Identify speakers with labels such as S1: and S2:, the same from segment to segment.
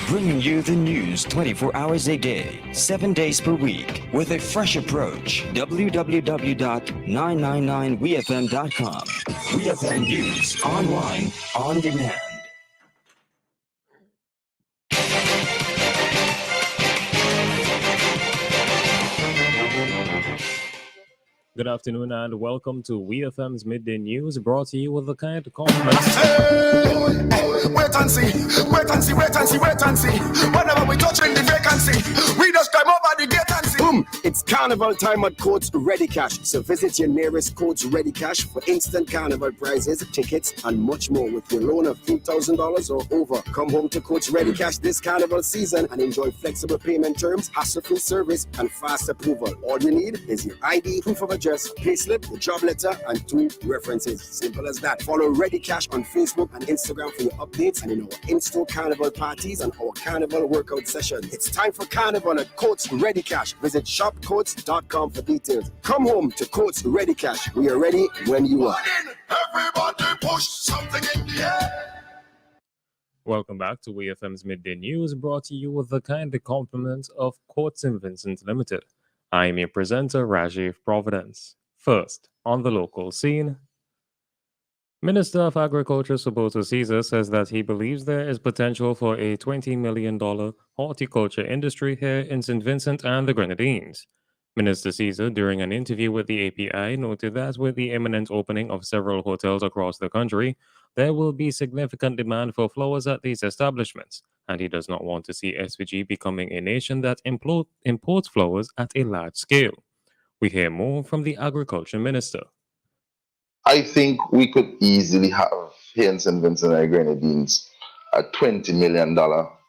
S1: bringing you the news 24 hours a day, 7 days per week, with a fresh approach. www.999wefm.com. WeFM News, online, on demand.
S2: Good afternoon and welcome to WEFM's Midday News, brought to you with the kind compliments.
S3: Wait and see, wait and see, wait and see, wait and see. Whenever we touch in the vacancy, we just climb over the gate and see.
S4: Boom! It's carnival time at Courts Ready Cash. So visit your nearest Courts Ready Cash for instant carnival prizes, tickets, and much more with your loan of $2,000 or over. Come home to Courts Ready Cash this carnival season and enjoy flexible payment terms, hassle-free service, and fast approval. All you need is your ID, proof of address, payslip, your job letter, and 2 references. Simple as that. Follow Ready Cash on Facebook and Instagram for your updates and in our in-store carnival parties and our carnival workout session. It's time for carnival at Courts Ready Cash. Visit shopcourts.com for details. Come home to Courts Ready Cash. We are ready when you are.
S3: Everybody push something in the air.
S2: Welcome back to WeFM's Midday News, brought to you with the kind compliments of Courts St. Vincent Limited. I am your presenter, Rajiv Providence. First, on the local scene, Minister of Agriculture Subota Caesar says that he believes there is potential for a $20 million horticulture industry here in St. Vincent and the Grenadines. Minister Caesar, during an interview with the API, noted that with the imminent opening of several hotels across the country, there will be significant demand for flowers at these establishments, and he does not want to see SVG becoming a nation that imports flowers at a large scale. We hear more from the Agriculture Minister.
S5: I think we could easily have here in St. Vincent and Grenadines a $20 million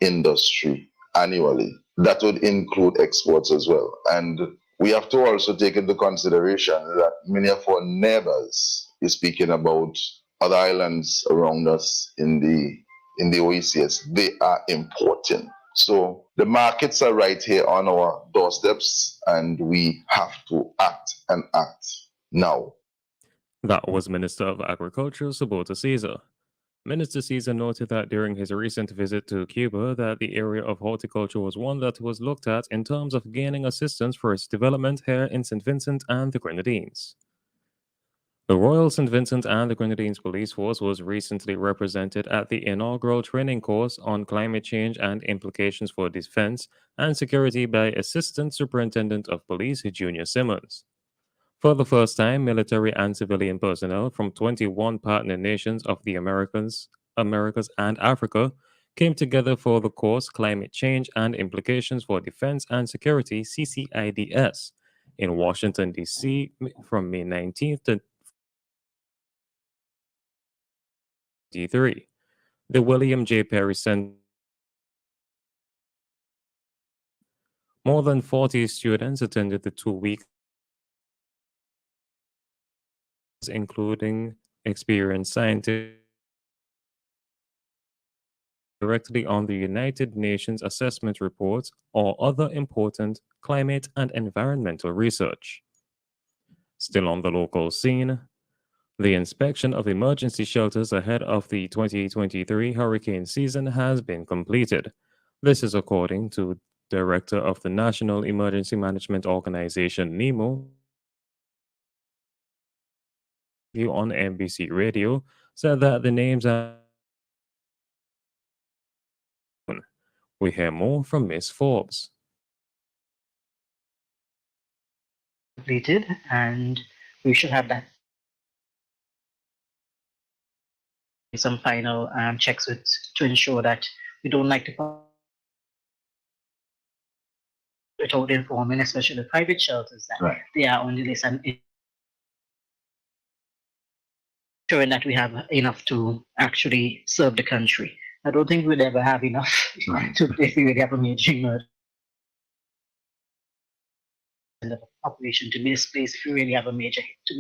S5: industry annually. That would include exports as well. And we have to also take into consideration that many of our neighbors, you're speaking about other islands around us in the OECS, they are importing. So the markets are right here on our doorsteps, and we have to act and act now.
S2: That was Minister of Agriculture Subota Caesar. Minister Caesar noted that during his recent visit to Cuba that the area of horticulture was one that was looked at in terms of gaining assistance for its development here in St. Vincent and the Grenadines. The Royal St. Vincent and the Grenadines Police Force was recently represented at the inaugural training course on climate change and implications for defense and security by Assistant Superintendent of Police Junior Simmons. For the first time, military and civilian personnel from 21 partner nations of the Americas and Africa came together for the course Climate Change and Implications for Defense and Security, CCIDS, in Washington, D.C. from May 19th to 23. The William J. Perry Center. More than 40 students attended the 2-week, including experienced scientists directly on the United Nations assessment reports or other important climate and environmental research. Still on the local scene, the inspection of emergency shelters ahead of the 2023 hurricane season has been completed. This is according to Director of the National Emergency Management Organization, NEMO, on NBC Radio, said that the names are. We hear more from Ms. Forbes.
S6: Completed, and we should have that. Some final checks to ensure that we don't like to without informing, especially the private shelters, that they are on the list and ensuring that we have enough to actually serve the country. I don't think we'll ever have enough to if we really have a major emergency population to be displaced. If we really have a major hit, to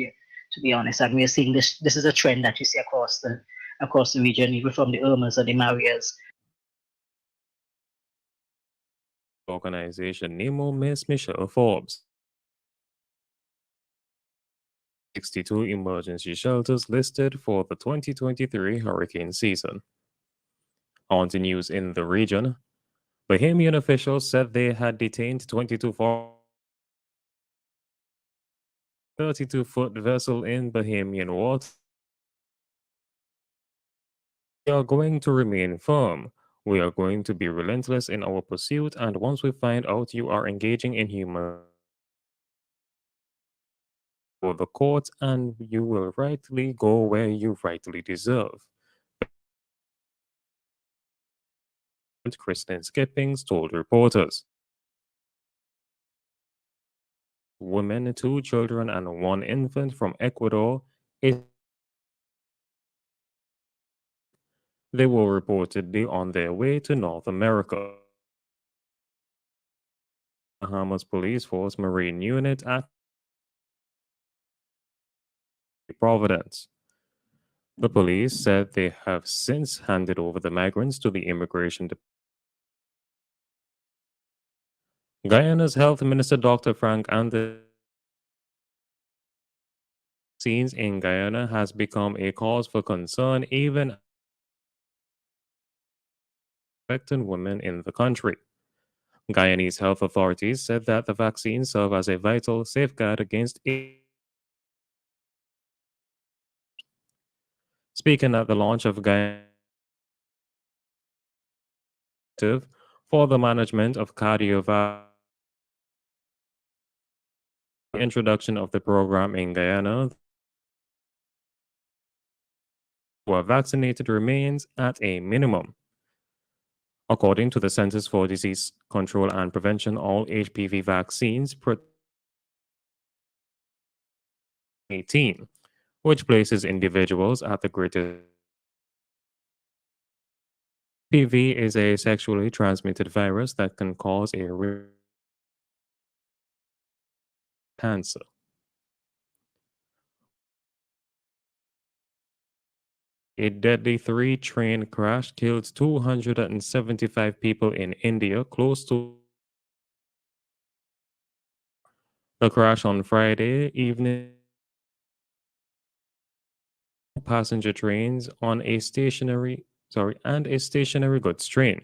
S6: be honest, and we are seeing this. This is a trend that you see across the region, even from the Irmas and the Marias.
S2: Organization NEMO, Ms. Michelle Forbes. 62 emergency shelters listed for the 2023 hurricane season. On to news in the region. Bahamian officials said they had detained 22 foreigners 32-foot vessel in Bahamian waters. We are going to remain firm. We are going to be relentless in our pursuit, and once we find out you are engaging in human for the court, and you will rightly go where you rightly deserve. Kristen Skippings told reporters. Women, 2 children, and 1 infant from Ecuador. They were reportedly on their way to North America. Bahamas Police Force Marine Unit at Providence. The police said they have since handed over the migrants to the Immigration Department. Guyana's Health Minister Dr. Frank Anderson vaccines in Guyana has become a cause for concern even affecting women in the country. Guyanese health authorities said that the vaccines serve as a vital safeguard against Speaking at the launch of Guyana for the management of cardiovascular introduction of the program in Guyana, who are vaccinated remains at a minimum. According to the Centers for Disease Control and Prevention, all HPV vaccines 18, which places individuals at the greatest. HPV is a sexually transmitted virus that can cause a cancer. A deadly 3-train crash killed 275 people in India, close to the crash on Friday evening. Passenger trains on a stationary goods train.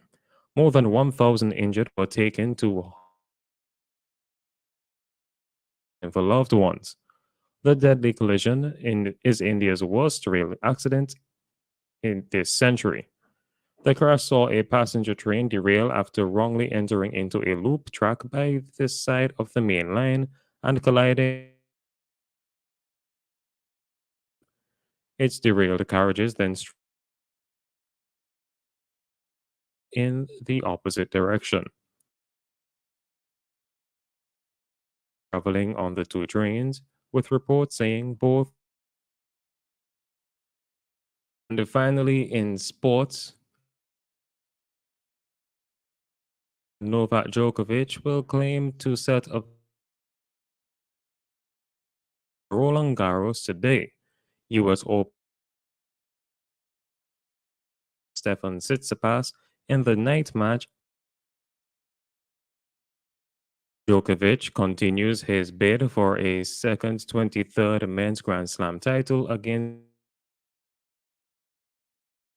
S2: More than 1,000 injured were taken to for loved ones. The deadly collision is India's worst rail accident in this century. The crash saw a passenger train derail after wrongly entering into a loop track by the side of the main line and colliding. Its derailed carriages then in the opposite direction. Traveling on the 2 trains, with reports saying both. And finally, in sports, Novak Djokovic will claim to set up Roland Garros today. US Open Stefan Tsitsipas in the night match. Djokovic continues his bid for a second 23rd men's Grand Slam title against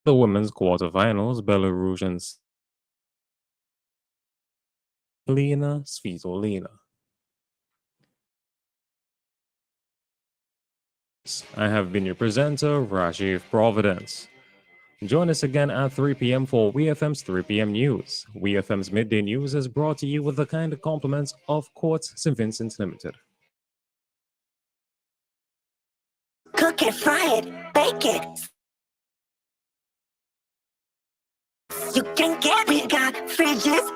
S2: the women's quarterfinals, Belarusian Lena Svitolina. I have been your presenter, Rajiv Providence. Join us again at 3 p.m. for WEFM's 3 p.m. News. WEFM's Midday News is brought to you with the kind compliments of Quartz St. Vincent Limited.
S7: Cook it, fry it, bake it. You can get, we got fridges.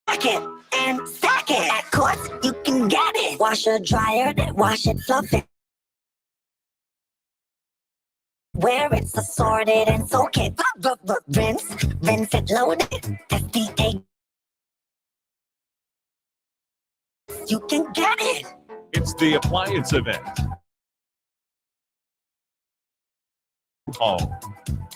S7: Pack it and stack it. At Quartz, you can get it. Washer, dryer, wash it, fluff it. Where it's assorted and soak it. Rinse it, load it. SDA. You can get it.
S8: It's the appliance event. Call